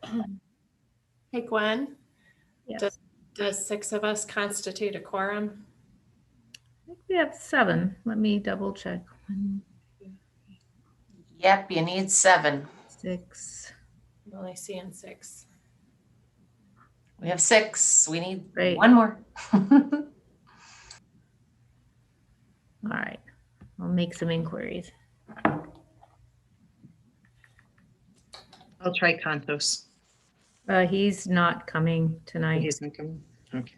Hey, Gwen, Yes, does 6 of us constitute a quorum? I think we have 7. Let me double check. 1, Yep, you need 7. 6. I'm only seeing 6. We have 6. We need Great. 1 more. All right. I'll make some inquiries. I'll try Contos. He's not coming tonight. He's not coming. Okay.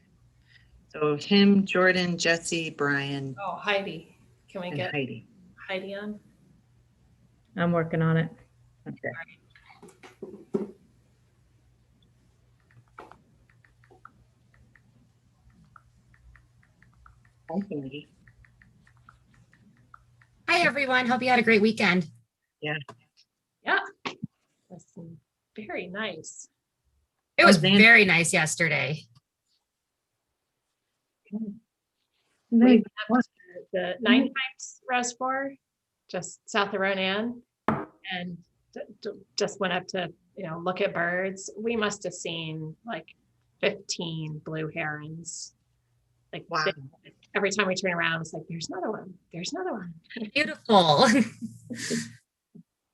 So him, Jordan, Jesse, Brian, Oh, Heidi. Can we and get Heidi. Heidi on? I'm working on it. Okay. Hi, Heidi. Hi, everyone. Hope you had a great weekend. That's very nice. It was Then- very nice yesterday. We have the Nine Pipes Reservoir, just south of Ronan, and just went up to, look at birds. We must have seen like 15 blue herons. Like Wow. every time we turn around, it's like, there's another one. There's another one. Beautiful.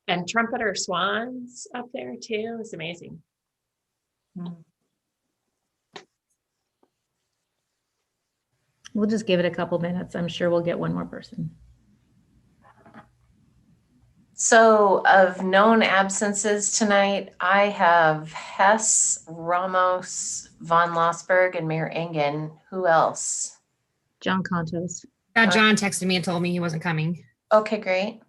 And trumpeter swans up there too. It's amazing. We'll just give it a couple minutes. I'm sure we'll get one more person. So of known absences tonight, I have Hess, Ramos, Von Lossberg, and Mayor Engen. Who else? John Contos. John texted me and told me he wasn't coming. Okay, great.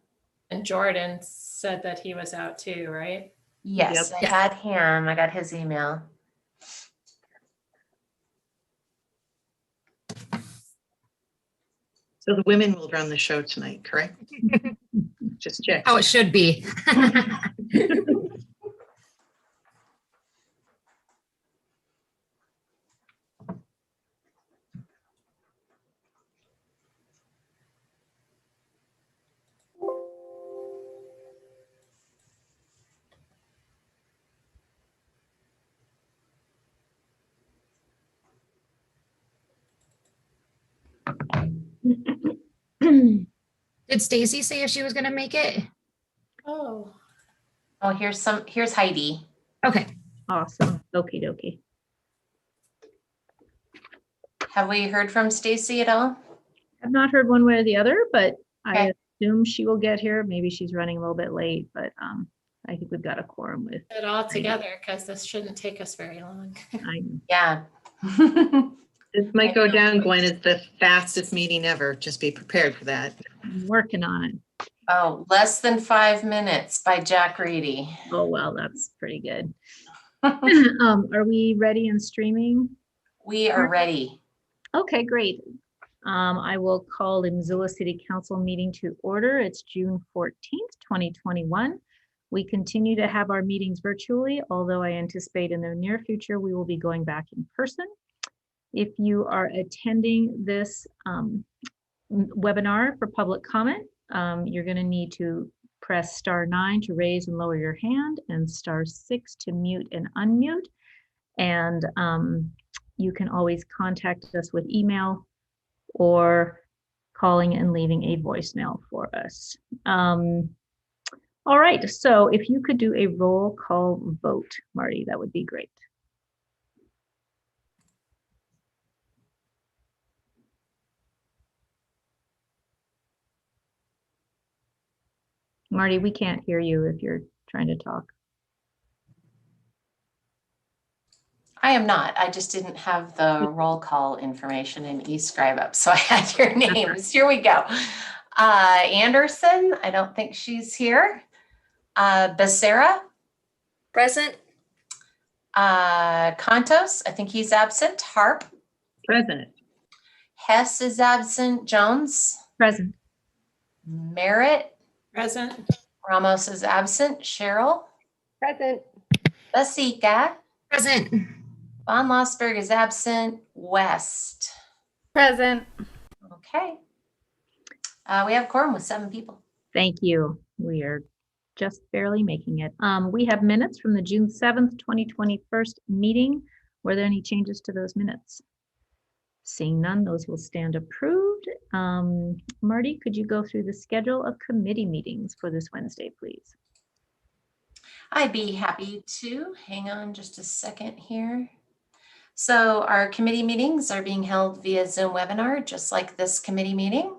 And Jordan said that he was out too, right? Yes, Yep. I had him. I got his email. So the women will run the show tonight, correct? Just check. How it should be. Did Stacy say if she was going to make it? Oh, Oh, here's Heidi. Okay. Awesome. Okie dokie. Have we heard from Stacy at all? I've not heard one way or the other, but I Okay. assume she will get here. Maybe she's running a little bit late, but I think we've got a quorum with. it all together because this shouldn't take us very long. Yeah. This might go down, Gwen, as the fastest meeting ever. Just be prepared for that. I'm working on it. Oh, less than 5 minutes by Jack Reedy. Oh, well, that's pretty good. Are we ready and streaming? We are ready. Okay, great. I will call the Missoula City Council meeting to order. It's June 14th, 2021. We continue to have our meetings virtually, although I anticipate in the near future we will be going back in person. If you are attending this webinar for public comment, you're going to need to press *9 to raise and lower your hand and *6 to mute and unmute. And you can always contact us with email or calling and leaving a voicemail for us. All right, so if you could do a roll call vote, Marty, that would be great. Marty, we can't hear you if you're trying to talk. I am not. I just didn't have the roll call information in eScribe up, so I had your names. Here we go. Anderson, I don't think she's here. Becerra. Present. Contos, I think he's absent. Harp. Present. Hess is absent. Jones. Present. Merritt. Present. Ramos is absent. Cheryl. Present. Basika. Present. Von Lossberg is absent. West. Present. Okay. We have quorum with 7 people. Thank you. We are just barely making it. We have minutes from the June 7th, 2021 meeting. Were there any changes to those minutes? Seeing none, those will stand approved. Marty, could you go through the schedule of committee meetings for this Wednesday, please? I'd be happy to. Hang on just a second here. So our committee meetings are being held via Zoom webinar, just like this committee meeting.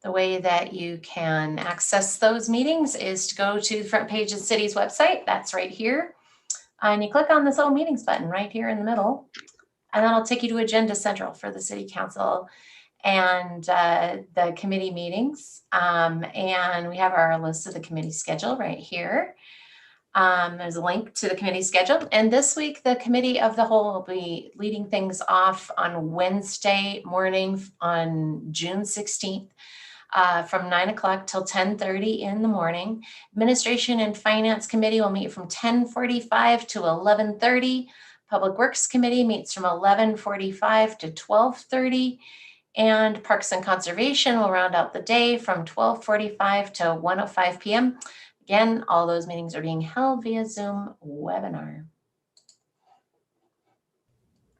The way that you can access those meetings is to go to the front page of the city's website. That's right here. And you click on this little meetings button right here in the middle, and that'll take you to Agenda Central for the City Council and the committee meetings. And we have our list of the committee schedule right here. There's a link to the committee schedule. And this week, the Committee of the Whole will be leading things off on Wednesday morning on June 16th. From 9 o'clock till 10:30 in the morning. Administration and Finance Committee will meet from 10:45 to 11:30. Public Works Committee meets from 11:45 to 12:30. And Parks and Conservation will round out the day from 12:45 to 1:05 p.m. Again, all those meetings are being held via Zoom webinar.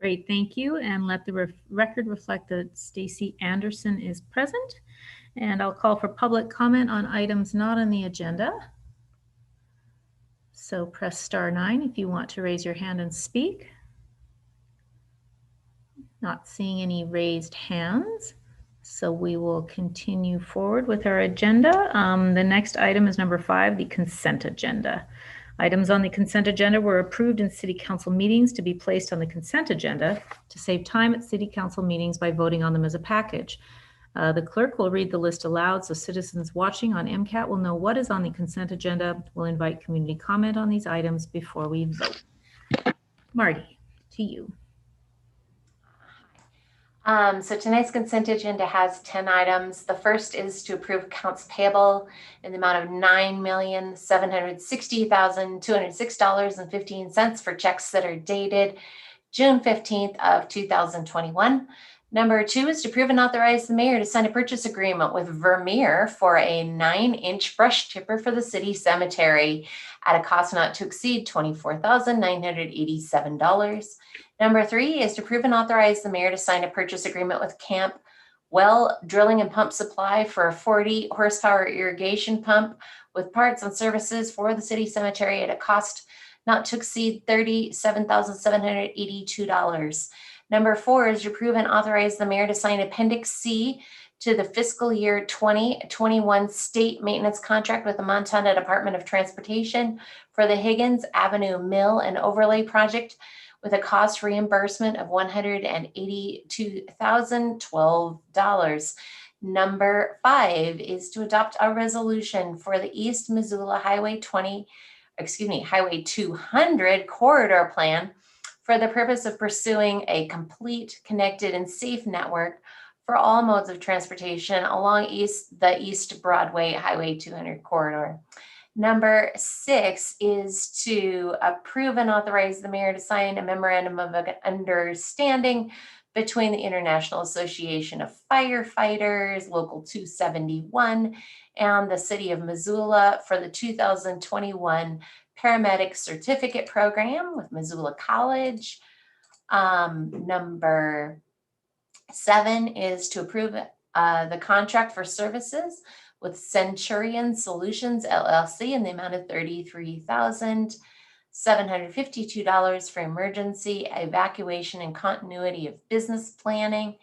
Great, thank you. And let the record reflect that Stacy Anderson is present. And I'll call for public comment on items not on the agenda. So press *9 if you want to raise your hand and speak. Not seeing any raised hands. So we will continue forward with our agenda. The next item is number 5, the consent agenda. Items on the consent agenda were approved in City Council meetings to be placed on the consent agenda to save time at City Council meetings by voting on them as a package. The clerk will read the list aloud so citizens watching on MCAT will know what is on the consent agenda. We'll invite community comment on these items before we vote. Marty, to you. So tonight's consent agenda has 10 items. The first is to approve accounts payable in the amount of $9,760,206.15 for checks that are dated June 15th of 2021. Number 2 is to approve and authorize the mayor to sign a purchase agreement with Vermeer for a 9-inch brush chipper for the city cemetery at a cost not to exceed $24,987. Number 3 is to approve and authorize the mayor to sign a purchase agreement with Camp Well Drilling and Pump Supply for a 40 horsepower irrigation pump with parts and services for the city cemetery at a cost not to exceed $37,782. Number 4 is to approve and authorize the mayor to sign Appendix C to the fiscal year 2021 state maintenance contract with the Montana Department of Transportation for the Higgins Avenue Mill and Overlay Project with a cost reimbursement of $182,012. Number 5 is to adopt a resolution for the East Missoula Highway 200 corridor plan for the purpose of pursuing a complete, connected, and safe network for all modes of transportation along the East Broadway Highway 200 corridor. Number 6 is to approve and authorize the mayor to sign a memorandum of understanding between the International Association of Firefighters, Local 271, and the City of Missoula for the 2021 Paramedic Certificate Program with Missoula College. Number 7 is to approve the contract for services with Centurion Solutions LLC in the amount of $33,752 for emergency evacuation and continuity of business planning.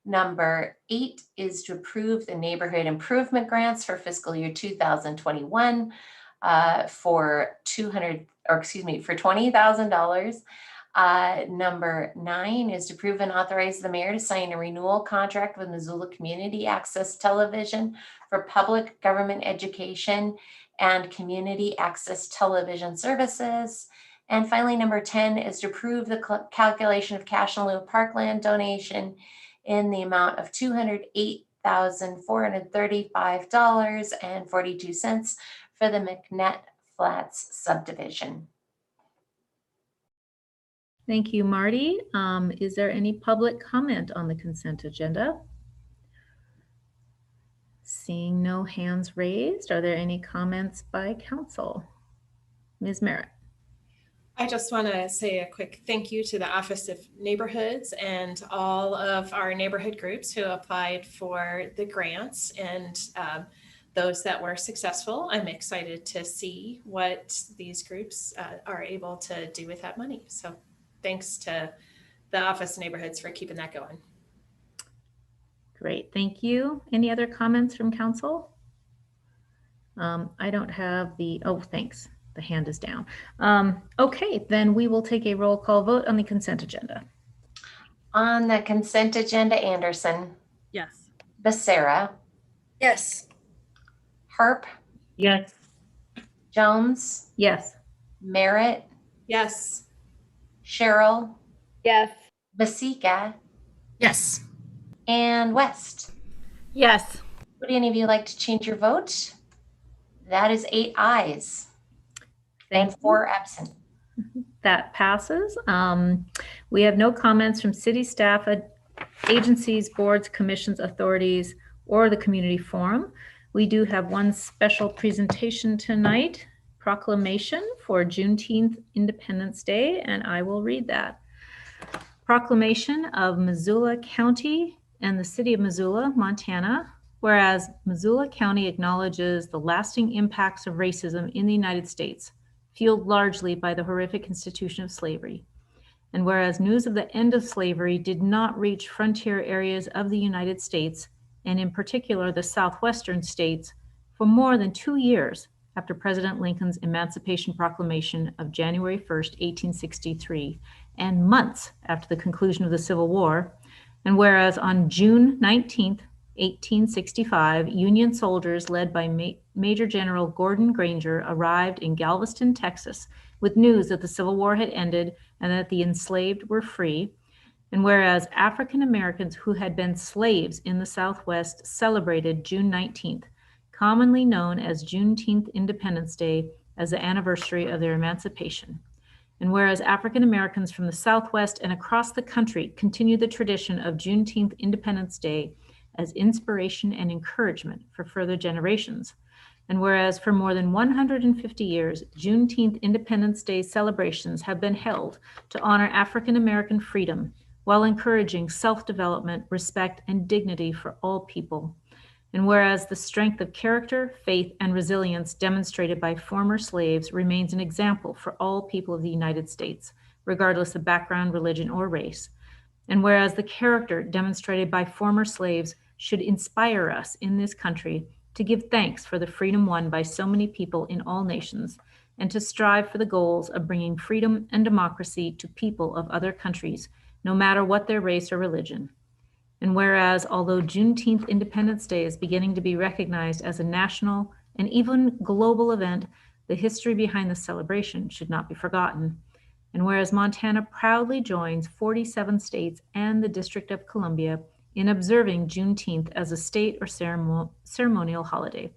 Number 8 is to approve the neighborhood improvement grants for fiscal year 2021 for $20,000. Number 9 is to approve and authorize the mayor to sign a renewal contract with Missoula Community Access Television for public government education and community access television services. And finally, number 10 is to approve the calculation of cash in lieu of parkland donation in the amount of $208,435.42 for the McNett Flats subdivision. Thank you, Marty. Is there any public comment on the consent agenda? Seeing no hands raised, are there any comments by council? Ms. Merritt? I just want to say a quick thank you to the Office of Neighborhoods and all of our neighborhood groups who applied for the grants and those that were successful. I'm excited to see what these groups are able to do with that money. So thanks to the Office of Neighborhoods for keeping that going. Great, thank you. Any other comments from council? I don't have oh, thanks. The hand is down. Okay, then we will take a roll call vote on the consent agenda. On the consent agenda, Anderson, Yes. Becerra, Yes. Harp, Yes. Jones, Yes. Merritt, Yes. Cheryl, Yes. Basika, Yes. and West. Yes. Would any of you like to change your vote? That is 8 ayes and 4 absent. That passes. We have no comments from city staff, agencies, boards, commissions, authorities, or the community forum. We do have one special presentation tonight, proclamation for Juneteenth Independence Day, and I will read that. Proclamation of Missoula County and the City of Missoula, Montana. Whereas Missoula County acknowledges the lasting impacts of racism in the United States, fueled largely by the horrific institution of slavery. And whereas news of the end of slavery did not reach frontier areas of the United States, and in particular the southwestern states, for more than 2 years after President Lincoln's Emancipation Proclamation of January 1st, 1863, and months after the conclusion of the Civil War. And whereas on June 19th, 1865, Union soldiers led by Major General Gordon Granger arrived in Galveston, Texas, with news that the Civil War had ended and that the enslaved were free. And whereas African Americans who had been slaves in the Southwest celebrated June 19th, commonly known as Juneteenth Independence Day, as the anniversary of their emancipation. And whereas African Americans from the Southwest and across the country continue the tradition of Juneteenth Independence Day as inspiration and encouragement for further generations. And whereas for more than 150 years, Juneteenth Independence Day celebrations have been held to honor African American freedom while encouraging self-development, respect, and dignity for all people. And whereas the strength of character, faith, and resilience demonstrated by former slaves remains an example for all people of the United States, regardless of background, religion, or race. And whereas the character demonstrated by former slaves should inspire us in this country to give thanks for the freedom won by so many people in all nations, and to strive for the goals of bringing freedom and democracy to people of other countries, no matter what their race or religion. And whereas, although Juneteenth Independence Day is beginning to be recognized as a national and even global event, the history behind the celebration should not be forgotten. And whereas Montana proudly joins 47 states and the District of Columbia in observing Juneteenth as a state or ceremonial holiday.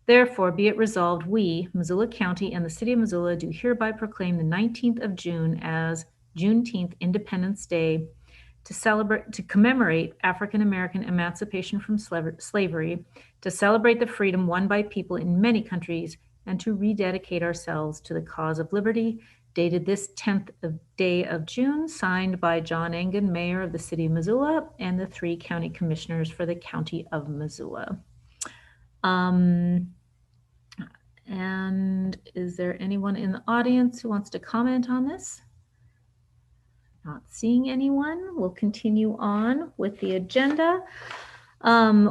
Therefore, be it resolved, we, Missoula County and the City of Missoula, do hereby proclaim the 19th of June as Juneteenth Independence Day to commemorate African American emancipation from slavery, to celebrate the freedom won by people in many countries, and to rededicate ourselves to the cause of liberty, dated this 10th day of June, signed by John Engen, Mayor of the City of Missoula, and the 3 county commissioners for the County of Missoula. And is there anyone in the audience who wants to comment on this? Not seeing anyone. We'll continue on with the agenda.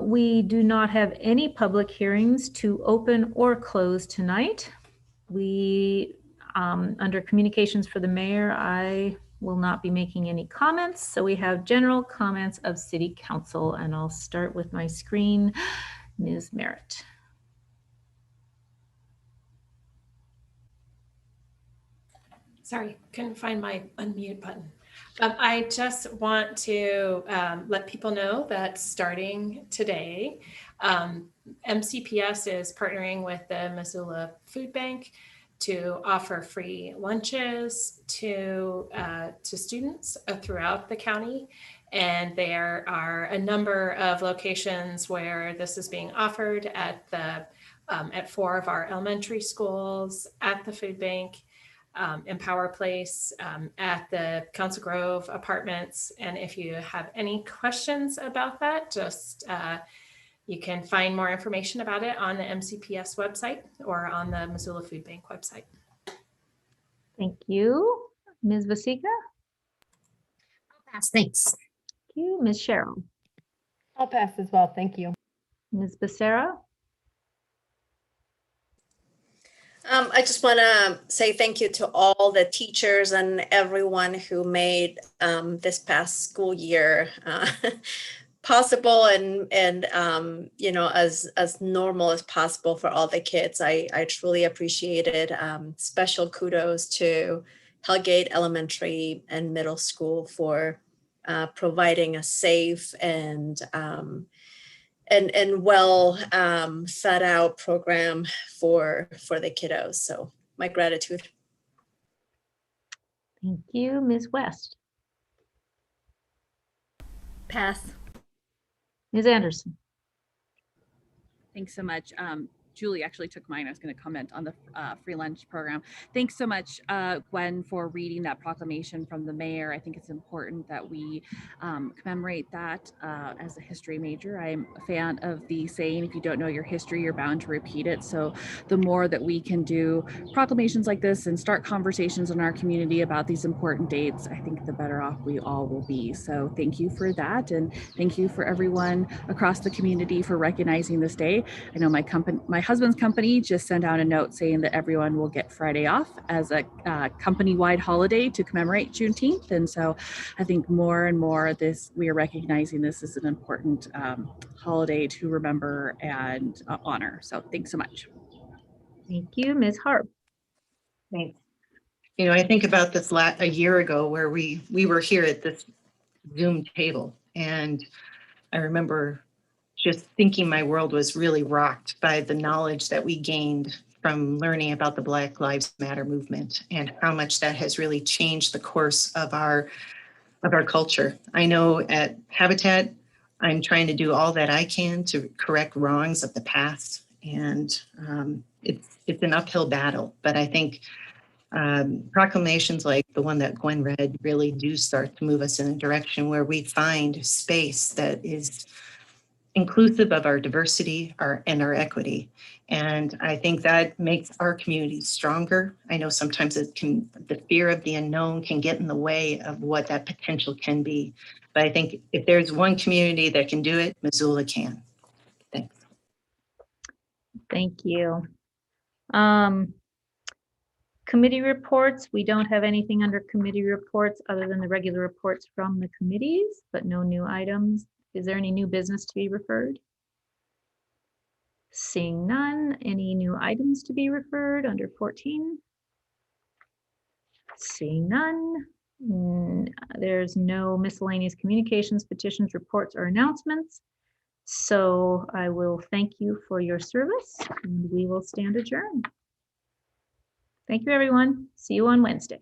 We do not have any public hearings to open or close tonight. Under communications for the mayor, I will not be making any comments. So we have general comments of City Council, and I'll start with my screen. Ms. Merritt. Sorry, couldn't find my unmute button. I just want to let people know that starting today, MCPS is partnering with the Missoula Food Bank to offer free lunches to students throughout the county. And there are a number of locations where this is being offered at 4 of our elementary schools, at the food bank, Empower Place, at the Council Grove Apartments. And if you have any questions about that, just you can find more information about it on the MCPS website or on the Missoula Food Bank website. Thank you. Ms. Vasika? Pass, thanks. Thank you. Ms. Cheryl? I'll pass as well. Thank you. Ms. Becerra? I just want to say thank you to all the teachers and everyone who made this past school year possible and you know, as normal as possible for all the kids. I truly appreciate it. Special kudos to Hellgate Elementary and Middle School for providing a safe and well thought out program for the kiddos. So my gratitude. Thank you. Ms. West? Pass. Ms. Anderson? Thanks so much. Julie actually took mine. I was going to comment on the free lunch program. Thanks so much, Gwen, for reading that proclamation from the mayor. I think it's important that we commemorate that as a history major. I'm a fan of the saying, if you don't know your history, you're bound to repeat it. So the more that we can do proclamations like this and start conversations in our community about these important dates, I think the better off we all will be. So thank you for that. And thank you for everyone across the community for recognizing this day. I know my husband's company just sent out a note saying that everyone will get Friday off as a company-wide holiday to commemorate Juneteenth. And so I think more and more we are recognizing this as an important holiday to remember and honor. So thanks so much. Thank you. Ms. Harp? Thanks. You know, I think about this a year ago where we were here at this Zoom table, and I remember just thinking my world was really rocked by the knowledge that we gained from learning about the Black Lives Matter movement and how much that has really changed the course of our culture. I know at Habitat, I'm trying to do all that I can to correct wrongs of the past, and it's an uphill battle. But I think proclamations like the one that Gwen read really do start to move us in a direction where we find space that is inclusive of our diversity and our equity. And I think that makes our community stronger. I know sometimes the fear of the unknown can get in the way of what that potential can be. But I think if there's one community that can do it, Missoula can. Thanks. Thank you. Committee reports. We don't have anything under committee reports other than the regular reports from the committees, but no new items. Is there any new business to be referred? Seeing none. Any new items to be referred under 14? Seeing none. There's no miscellaneous communications, petitions, reports, or announcements. So I will thank you for your service, and we will stand adjourned. Thank you, everyone. See you on Wednesday.